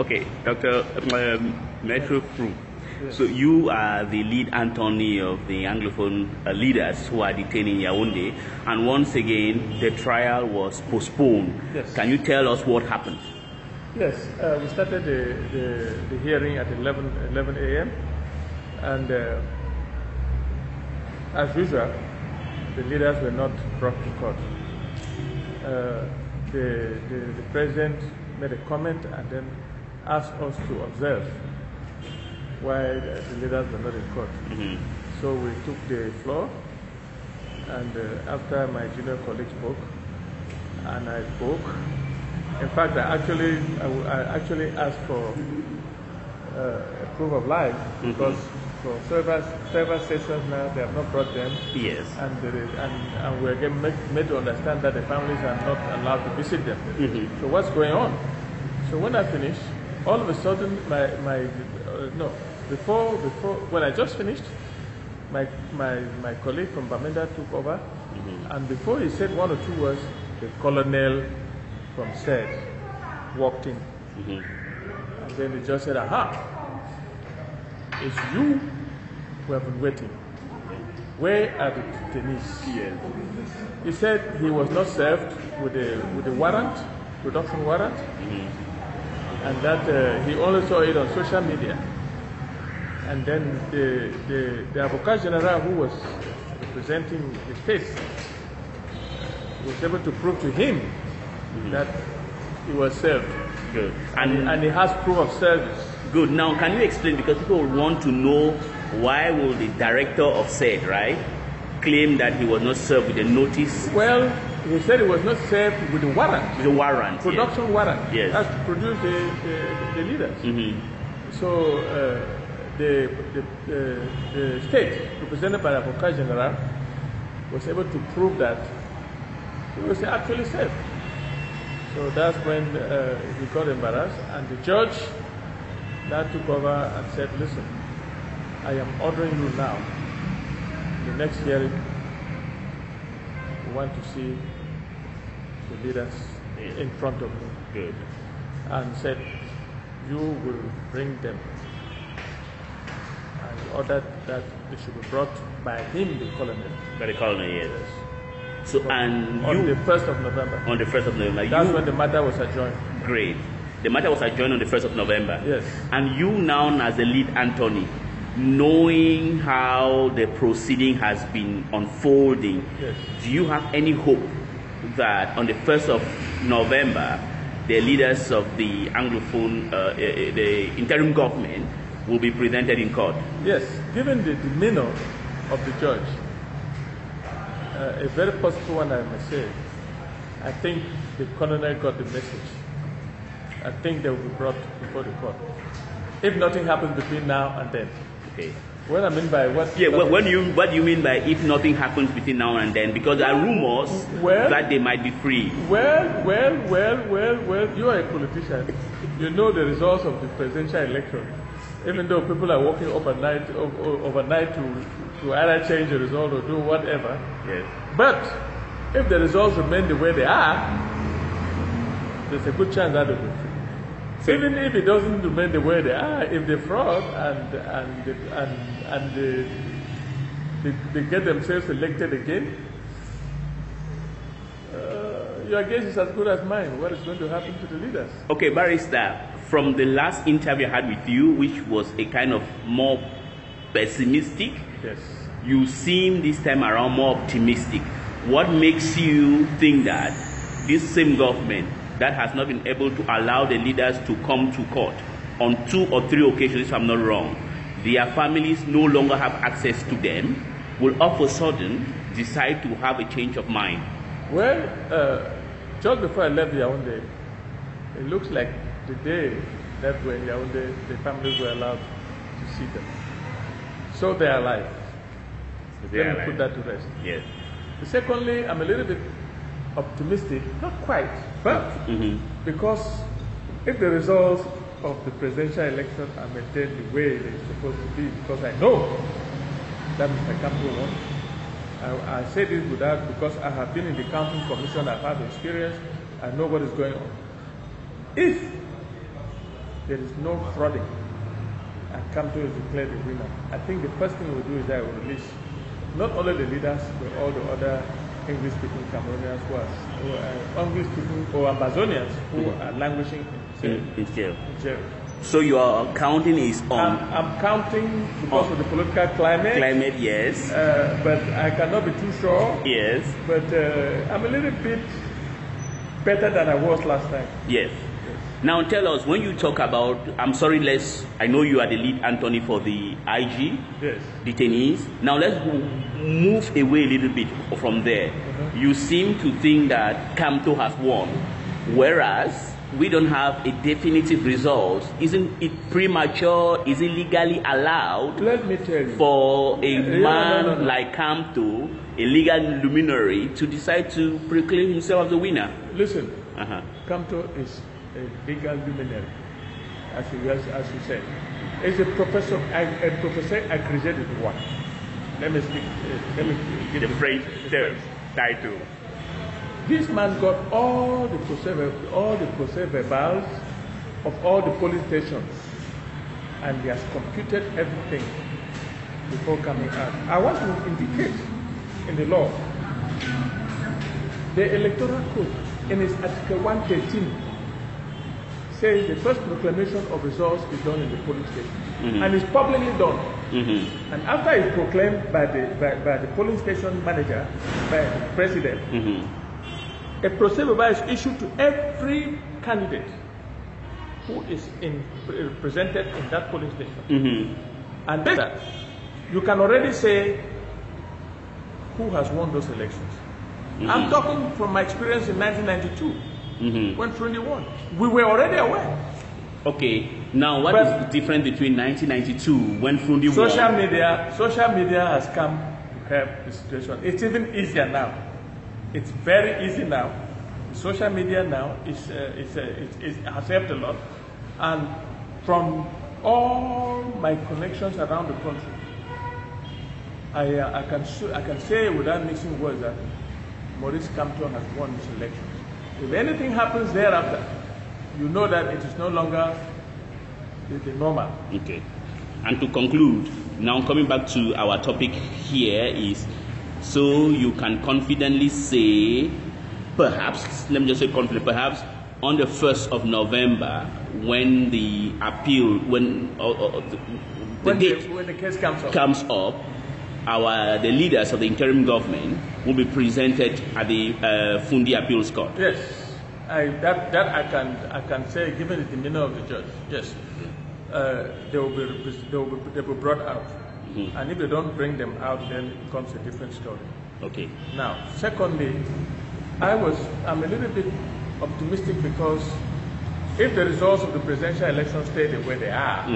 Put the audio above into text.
Okay, Dr. Metro Proof. Yes. So you are the lead attorney of the Anglophone leaders who are detained in Yaoundé, and once again the trial was postponed. Yes. Can you tell us what happened? Yes, we started the hearing at 11 a.m. and as usual, the leaders were not brought to court. The president made a comment and then asked us to observe while the leaders were not in court. Mm-hmm. So we took the floor, and after my junior colleague spoke, and I spoke. In fact, I actually asked for a proof of life because for several sessions now they have not brought them. Yes. And we're getting made to understand that the families are not allowed to visit them. Mm-hmm. So what's going on? So when I finished, all of a sudden when I just finished, my colleague from Bamenda took over, and before he said one or two words, the colonel from SED walked in, and then he just said, "Aha, it's you who have been waiting. Where are the detainees?" Yes. He said he was not served with a warrant, production warrant, and that he only saw it on social media. And then the Avocat General who was representing the case was able to prove to him that he was served. Good. And he has proof of service. Good. Now, can you explain, because people want to know why will the director of SED, right, claim that he was not served with a notice? Well, he said he was not served with a warrant. With a warrant. Production warrant. Yes. That's to produce the leaders. So the state, represented by the Avocat General, was able to prove that he was actually served. So that's when he got embarrassed, and the judge now took over and said, "Listen, I am ordering you now, in the next hearing, we want to see the leaders in front of me." Good. And said, "You will bring them." And he ordered that they should be brought by him, the colonel. By the colonel, yes. So, and on the 1st of November. On the 1st of November. That's when the matter was adjourned. Great. The matter was adjourned on the 1st of November. Yes. And you now, as the lead attorney, knowing how the proceeding has been unfolding, yes, do you have any hope that on the 1st of November, the leaders of the Anglophone, the interim government, will be presented in court? Yes. Given the demeanor of the judge, a very positive one, I must say, I think the colonel got the message. I think they will be brought before the court, if nothing happens between now and then. Okay. What I mean by what? Yeah. What do you mean by if nothing happens between now and then? Because there are rumors that they might be free. Well. You are a politician. You know the results of the presidential election. Even though people are working overnight to either change the result or do whatever. Yes. But if the results remain the way they are, there's a good chance that they will be free. So even if it doesn't remain the way they are, if they fraud and they get themselves elected again, your guess is as good as mine. What is going to happen to the leaders? Okay, Barrister, from the last interview I had with you, which was a kind of more pessimistic, yes, you seem this time around more optimistic. What makes you think that this same government that has not been able to allow the leaders to come to court on 2 or 3 occasions, if I'm not wrong, their families no longer have access to them, will all of a sudden decide to have a change of mind? Well, just before I left Yaoundé, it looks like the day that when Yaoundé, the families were allowed to see them. So they are alive. Let me put that to rest. Yes. Secondly, I'm a little bit optimistic, not quite, but because if the results of the presidential election are maintained the way they're supposed to be, because I know that Mr. Campbell won. I say this without, because I have been in the counting commission, I've had experience, I know what is going on. If there is no frauding, and Kamto is declared the winner, I think the first thing we'll do is that we'll release not only the leaders, but all the other English-speaking Cameroonians who are English-speaking or Amazonians who are languishing in jail. jail. So your counting is on? I'm counting because of the political climate. Climate, yes. But I cannot be too sure. Yes. But I'm a little bit better than I was last time. Yes. Now tell us, when you talk about, I know you are the lead attorney for the IG, yes, detainees. Now let's move away a little bit from there. You seem to think that Kamto has won, whereas we don't have a definitive result. Isn't it premature? Is it legally allowed? Let me tell you, for a man like Kamto, a legal luminary, to decide to proclaim himself as the winner? Listen, Kamto is a legal luminary, as you said. He's a professor accredited one. Let me give the phrase title. This man got all the procès-verbals of all the police stations, and he has computed everything before coming out. I want to indicate in the law, the Electoral Code, in its Article 113, says the first proclamation of results is done in the polling station, and it's publicly done. And after it's proclaimed by the polling station manager, by the president, a procès-verbal is issued to every candidate who is represented in that polling station. And then you can already say who has won those elections. I'm talking from my experience in 1992. When Frundi won, we were already aware. Okay, now what is the difference between 1992 when Frundi won? Social media has come to help the situation. It's even easier now. It's very easy now. The social media now has helped a lot, and from all my connections around the country, I can say without mixing words that Maurice Kamto has won this election. If anything happens thereafter, you know that it is no longer the normal. Okay. And to conclude, now coming back to our topic here is, so you can confidently say, perhaps, let me just say confidently, perhaps on the 1st of November, when the appeal, when the case comes up, the leaders of the interim government will be presented at the Fundi Appeals Court. Yes, that I can say, given the demeanor of the judge. Yes, they will be brought out, and if they don't bring them out, then it becomes a different story. Okay. Now, secondly, I'm a little bit optimistic because if the results of the presidential election stay the way they are.